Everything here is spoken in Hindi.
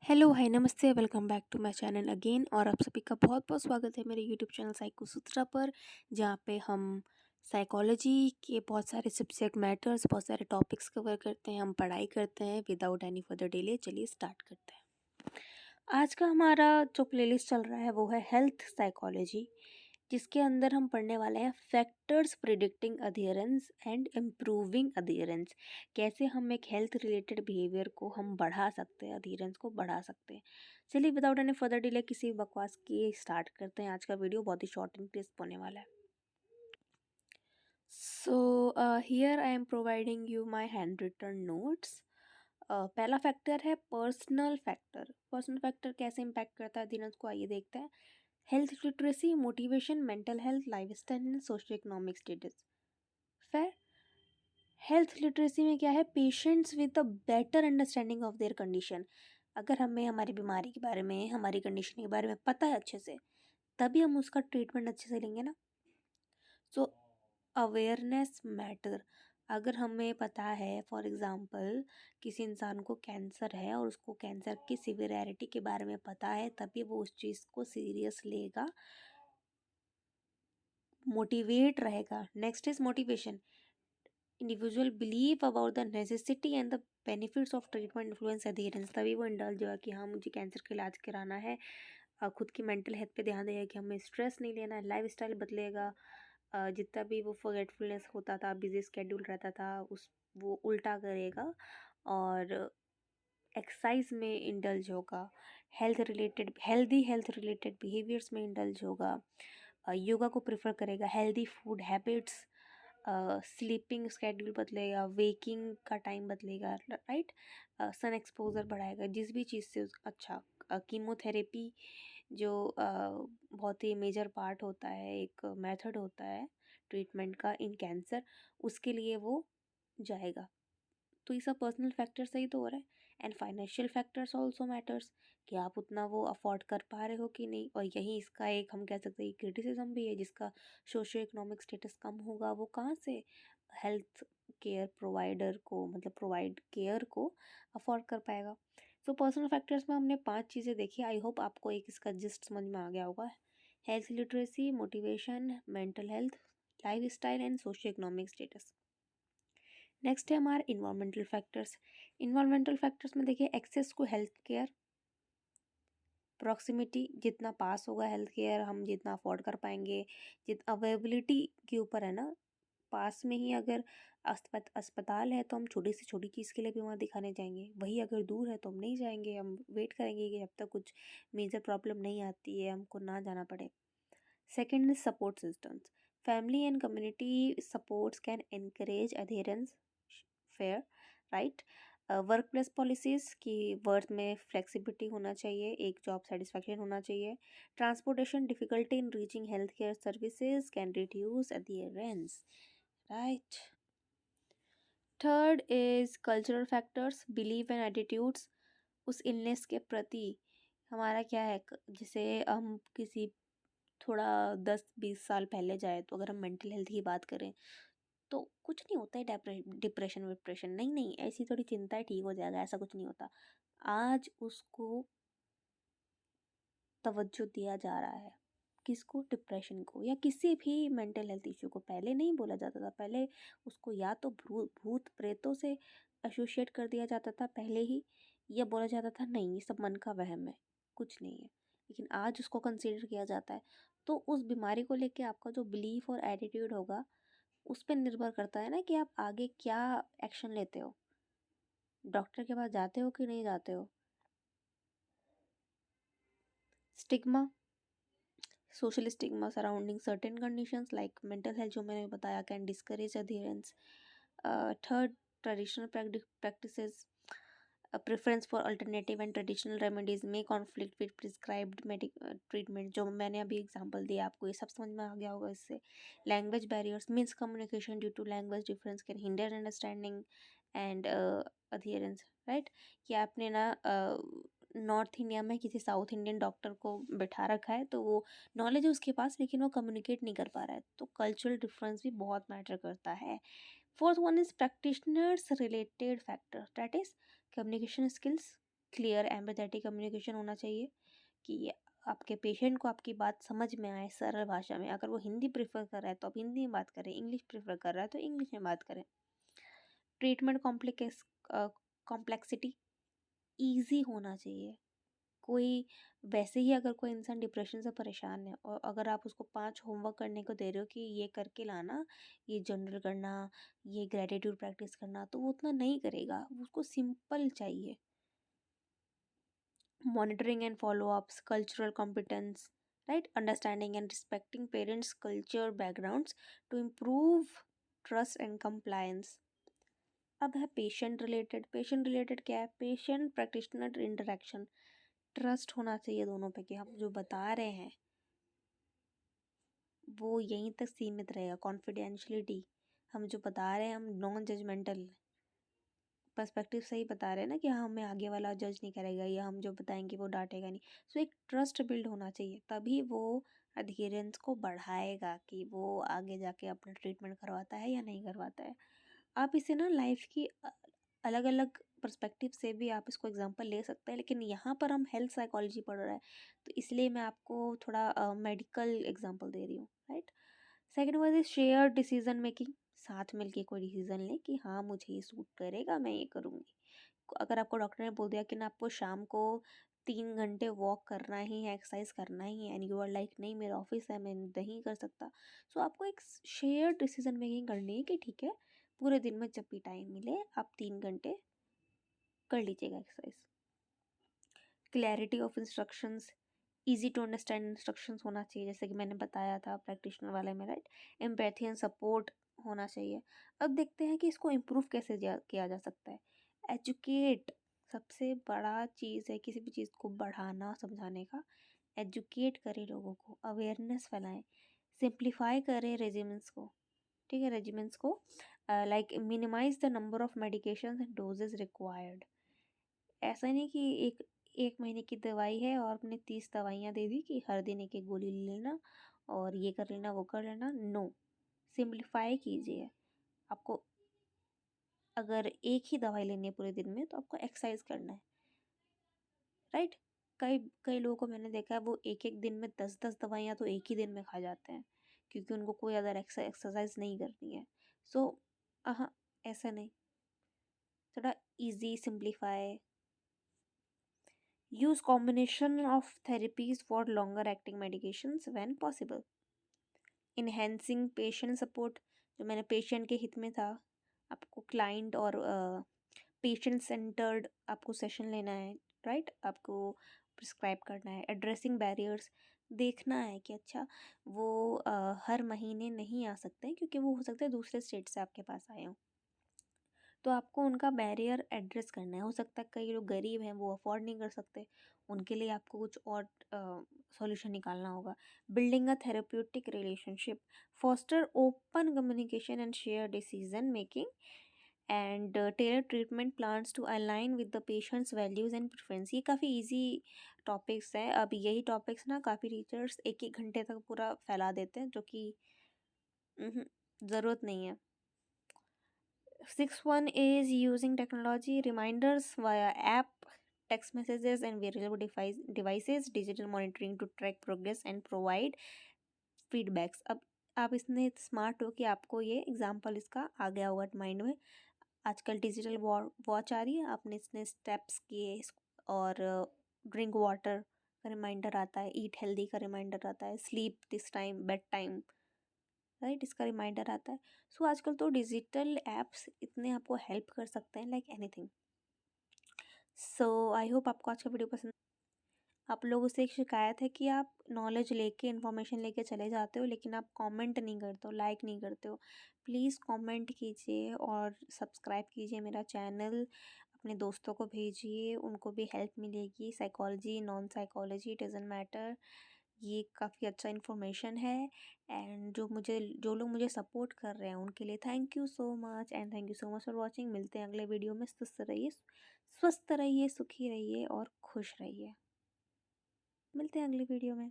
हेलो, हाय, नमस्ते, welcome back to my channel again. और आप सभी का बहुत बहुत स्वागत है मेरे यूट्यूब चैनल साइको सूत्रा पर, जहाँ पे हम साइकोलॉजी के बहुत सारे सब्जेक्ट मैटर्स, बहुत सारे टॉपिक्स कवर करते हैं, हम पढ़ाई करते हैं विदाउट एनी फर्दर डिले। चलिए स्टार्ट करते हैं। आज का हमारा जो प्लेलिस्ट चल रहा है वो है हेल्थ साइकोलॉजी, जिसके अंदर हम पढ़ने वाले हैं factors predicting adherence and improving adherence. कैसे हम एक हेल्थ रिलेटेड बिहेवियर को हम बढ़ा सकते हैं, अधेरेंस को बढ़ा सकते हैं। चलिए विदाउट एनी फर्दर डिले किसी बकवास की स्टार्ट करते हैं। आज का वीडियो बहुत ही शॉर्ट एंड क्रिस्प होने वाला है। So here I am providing you my handwritten notes. पहला फैक्टर है पर्सनल फैक्टर। पर्सनल फैक्टर कैसे इम्पैक्ट करता है अधेरेंस को, आइए देखते हैं। Health literacy, motivation, mental health, lifestyle and socio economic status. फिर हेल्थ लिटरेसी में क्या है, patients with a better understanding of their condition. अगर हमें हमारी बीमारी के बारे में, हमारी कंडीशन के बारे में पता है अच्छे से, तभी हम उसका ट्रीटमेंट अच्छे से लेंगे ना। So awareness matter. अगर हमें पता है, फॉर एग्जांपल किसी इंसान को कैंसर है और उसको कैंसर की सिवियरिटी के बारे में पता है, तभी वो उस चीज़ को सीरियस लेगा, मोटिवेट रहेगा। Next is motivation. Individual believe about the necessity and the benefits of treatment influence adherence. तभी वो इंडल्ज होगा कि हाँ, मुझे कैंसर का इलाज कराना है। खुद की मेंटल हेल्थ पे ध्यान देगा कि हमें स्ट्रेस नहीं लेना है, लाइफ स्टाइल बदलेगा। जितना भी वो फॉरगेटफुलनेस होता था, बिजी स्केड्यूल रहता था, उस वो उल्टा करेगा और एक्सरसाइज में इंडल्ज होगा। हेल्थ रिलेटेड बिहेवियर्स में इंडल्ज होगा। योगा को प्रेफर करेगा। Healthy food habits, sleeping schedule बदलेगा, वेकिंग का टाइम बदलेगा, राइट। सन एक्सपोजर बढ़ाएगा, जिस भी चीज़ से अच्छा। कीमोथेरेपी जो बहुत ही मेजर पार्ट होता है, एक मेथड होता है ट्रीटमेंट का इन कैंसर, उसके लिए वो जाएगा। तो ये सब पर्सनल फैक्टर से ही तो हो रहा है। And financial factors also matters, कि आप उतना वो अफोर्ड कर पा रहे हो कि नहीं। और यही इसका एक हम कह सकते हैं क्रिटिसिज्म भी है, जिसका सोशियो इकोनॉमिक स्टेटस कम होगा, वो कहाँ से हेल्थ केयर प्रोवाइडर को, मतलब प्रोवाइड केयर को अफोर्ड कर पाएगा। सो पर्सनल फैक्टर्स में हमने 5 चीज़ें देखी। आई होप आपको एक इसका जिस्ट समझ में आ गया होगा। Health literacy, motivation, mental health, life style and socio economic status. Next है हमारे इन्वायरमेंटल फैक्टर्स। इन्वायरमेंटल फैक्टर्स में देखिए, access to health care, proximity, जितना पास होगा हेल्थ केयर, हम जितना अफोर्ड कर पाएंगे, जित अवेलेबिलिटी के ऊपर है ना। पास में ही अगर अस्पताल है तो हम छोटी से छोटी चीज़ के लिए भी वहाँ दिखाने जाएंगे। वही अगर दूर है तो हम नहीं जाएंगे, हम वेट करेंगे कि जब तक कुछ मेजर प्रॉब्लम नहीं आती है, हमको ना जाना पड़े। Second is support systems. Family and community supports can encourage adherence, fair, right. Work place policies की वर्क में फ्लेक्सिबिलिटी होना चाहिए, एक जॉब सेटिस्फैक्शन होना चाहिए। Transportation difficulty in reaching health care services can reduce adherence, right. Third is cultural factors, believe and attitudes. उस इलनेस के प्रति हमारा क्या है, जैसे हम किसी थोड़ा 10-20 साल पहले जाए, तो अगर हम मेंटल हेल्थ की बात करें तो कुछ नहीं होता है, डिप्रेशन विप्रेशन, नहीं नहीं, ऐसी थोड़ी चिंता है, ठीक हो जाएगा, ऐसा कुछ नहीं होता। आज उसको तवज्जो दिया जा रहा है। किसको? डिप्रेशन को, या किसी भी मेंटल हेल्थ इशू को। पहले नहीं बोला जाता था, पहले उसको या तो भूत प्रेतों से एसोसिएट कर दिया जाता था पहले ही, या बोला जाता था नहीं ये सब मन का वहम है, कुछ नहीं है। लेकिन आज उसको कंसीडर किया जाता है। तो उस बीमारी को लेके आपका जो बिलीफ और एटीट्यूड होगा, उस पर निर्भर करता है ना कि आप आगे क्या एक्शन लेते हो। डॉक्टर के पास जाते हो कि नहीं जाते हो। Stigma, social stigma surrounding certain conditions like mental health, जो मैंने बताया, can discourage adherence. Third, traditional practices, preference for alternative and traditional remedies में कॉन्फ्लिक्ट विद प्रिस्क्राइब्ड ट्रीटमेंट, जो मैंने अभी एग्जांपल दिया आपको, ये सब समझ में आ गया होगा इससे। Language barriers, means communication due to language difference can hinder understanding and adherence, right. कि आपने ना नॉर्थ इंडिया में किसी साउथ इंडियन डॉक्टर को बैठा रखा है, तो वो नॉलेज है उसके पास, लेकिन वो कम्युनिकेट नहीं कर पा रहा है, तो कल्चरल डिफरेंस भी बहुत मैटर करता है। Fourth one is practitioners related factor, that is communication skills, clear empathetic communication होना चाहिए कि आपके पेशेंट को आपकी बात समझ में आए सरल भाषा में। अगर वो हिंदी प्रेफर कर रहा है तो आप हिंदी में बात करें, इंग्लिश प्रेफर कर रहा है तो इंग्लिश में बात करें। ट्रीटमेंट कॉम्प्लेक्सिटी ईजी होना चाहिए। कोई वैसे ही अगर कोई इंसान डिप्रेशन से परेशान है और अगर आप उसको 5 होमवर्क करने को दे रहे हो कि ये करके लाना, ये जर्नल करना, ये ग्रेटिट्यूड प्रैक्टिस करना, तो वो उतना नहीं करेगा, उसको सिंपल चाहिए। Monitoring and follow-ups, cultural competence, right? Understanding and respecting parents' culture backgrounds to improve trust and compliance. अब है पेशेंट रिलेटेड क्या है? पेशेंट प्रैक्टिशनर इंटरेक्शन, ट्रस्ट होना चाहिए दोनों पे कि हम जो बता रहे हैं वो यहीं तक सीमित रहेगा। कॉन्फिडेंशियलिटी, हम जो बता रहे हैं हम नॉन जजमेंटल पर्सपेक्टिव से ही बता रहे हैं ना कि हाँ हमें आगे वाला जज नहीं करेगा या हम जो बताएंगे वो डांटेगा नहीं। सो एक ट्रस्ट बिल्ड होना चाहिए, तभी वो अधेरेंस को बढ़ाएगा कि वो आगे जाके अपना ट्रीटमेंट करवाता है या नहीं करवाता है। आप इसे ना लाइफ की अलग अलग पर्सपेक्टिव से भी आप इसको एग्जांपल ले सकते हैं, लेकिन यहाँ पर हम हेल्थ साइकोलॉजी पढ़ रहे हैं तो इसलिए मैं आपको थोड़ा मेडिकल एग्जांपल दे रही हूँ, right. Second word is share decision making, साथ मिलके कोई डिसीजन ले कि हाँ मुझे ये सूट करेगा, मैं ये करूँगी। अगर आपको डॉक्टर ने बोल दिया कि ना आपको शाम को 3 घंटे वॉक करना ही है, एक्सरसाइज करना ही है, एंड यू आर लाइक नहीं मेरा ऑफिस है मैं नहीं कर सकता, सो आपको एक शेयर डिसीजन मेकिंग करनी है कि ठीक है पूरे दिन में जब भी टाइम मिले आप 3 घंटे कर लीजिएगा exercise. Clarity of instructions, easy to understand instructions होना चाहिए, जैसे कि मैंने बताया था प्रैक्टिशनर वाले में, राइट। एम्पैथी एंड सपोर्ट होना चाहिए। अब देखते हैं कि इसको इम्प्रूव कैसे किया जा सकता है। एजुकेट, सबसे बड़ा चीज़ है किसी भी चीज़ को बढ़ाना समझाने का। एजुकेट करें लोगों को, अवेयरनेस फैलाएं, सिंप्लीफाई करें रेजिमेंट्स को, ठीक है, रेजिमेंट्स को, like minimize the number of medications and dosages required. ऐसा नहीं कि एक एक महीने की दवाई है और आपने 30 दवाइयाँ दे दी कि हर दिन एक एक गोली ले लेना और ये कर लेना वो कर लेना। नो, सिंप्लीफाई कीजिए। आपको अगर एक ही दवाई लेनी है पूरे दिन में तो आपको एक्सरसाइज करना है, राइट। कई कई लोगों को मैंने देखा है वो एक एक दिन में 10-10 दवाइयाँ तो एक ही दिन में खा जाते हैं क्योंकि उनको कोई अदर एक्सरसाइज नहीं करनी है। सो हाँ, ऐसा नहीं, थोड़ा easy simplify. Use combination of therapies for longer acting medications when possible. Enhancing patient support, जो मैंने पेशेंट के हित में था, आपको क्लाइंट और पेशेंट सेंटर्ड आपको सेशन लेना है, राइट, आपको प्रिस्क्राइब करना है। एड्रेसिंग बैरियर्स, देखना है कि अच्छा वो हर महीने नहीं आ सकते हैं क्योंकि वो हो सकता है दूसरे स्टेट से आपके पास आए हों, तो आपको उनका बैरियर एड्रेस करना है। हो सकता है कई लोग गरीब हैं वो अफोर्ड नहीं कर सकते, उनके लिए आपको कुछ और सॉल्यूशन निकालना होगा। Building a therapeutic relationship, foster open communication and share decision making and tailor treatment plans to align with the patients values and preference. ये काफ़ी ईजी टॉपिक्स हैं। अब यही टॉपिक्स ना काफ़ी टीचर्स एक एक घंटे तक पूरा फैला देते हैं जो कि ज़रूरत नहीं है। 6th one is using technology, reminders via app, text messages, and wearable devices, digital monitoring to track progress and provide feedbacks. अब आप इतने स्मार्ट हो कि आपको ये एग्जाम्पल इसका आ गया होगा माइंड में। आजकल डिजिटल वॉच आ रही है, आपने इसने स्टेप्स किए और ड्रिंक वाटर का रिमाइंडर आता है, ईट हेल्दी का रिमाइंडर आता है, sleep this time, bed time, right, इसका रिमाइंडर आता है। सो आजकल तो डिजिटल एप्स इतने आपको हेल्प कर सकते हैं like anything. So I hope आपको आज का वीडियो पसंद। आप लोगों से एक शिकायत है कि आप नॉलेज लेके इन्फॉर्मेशन लेके चले जाते हो लेकिन आप कमेंट नहीं करते हो, लाइक नहीं करते हो। प्लीज़ कमेंट कीजिए और सब्सक्राइब कीजिए मेरा चैनल, अपने दोस्तों को भेजिए, उनको भी हेल्प मिलेगी। Psychology, non psychology, doesn't matter, ये काफ़ी अच्छा इन्फॉर्मेशन है। एंड जो लोग मुझे सपोर्ट कर रहे हैं उनके लिए thank you so much, and thank you so much for watching. मिलते हैं अगले वीडियो में। स्वस्थ रहिए, सुखी रहिए और खुश रहिए। मिलते हैं अगले वीडियो में।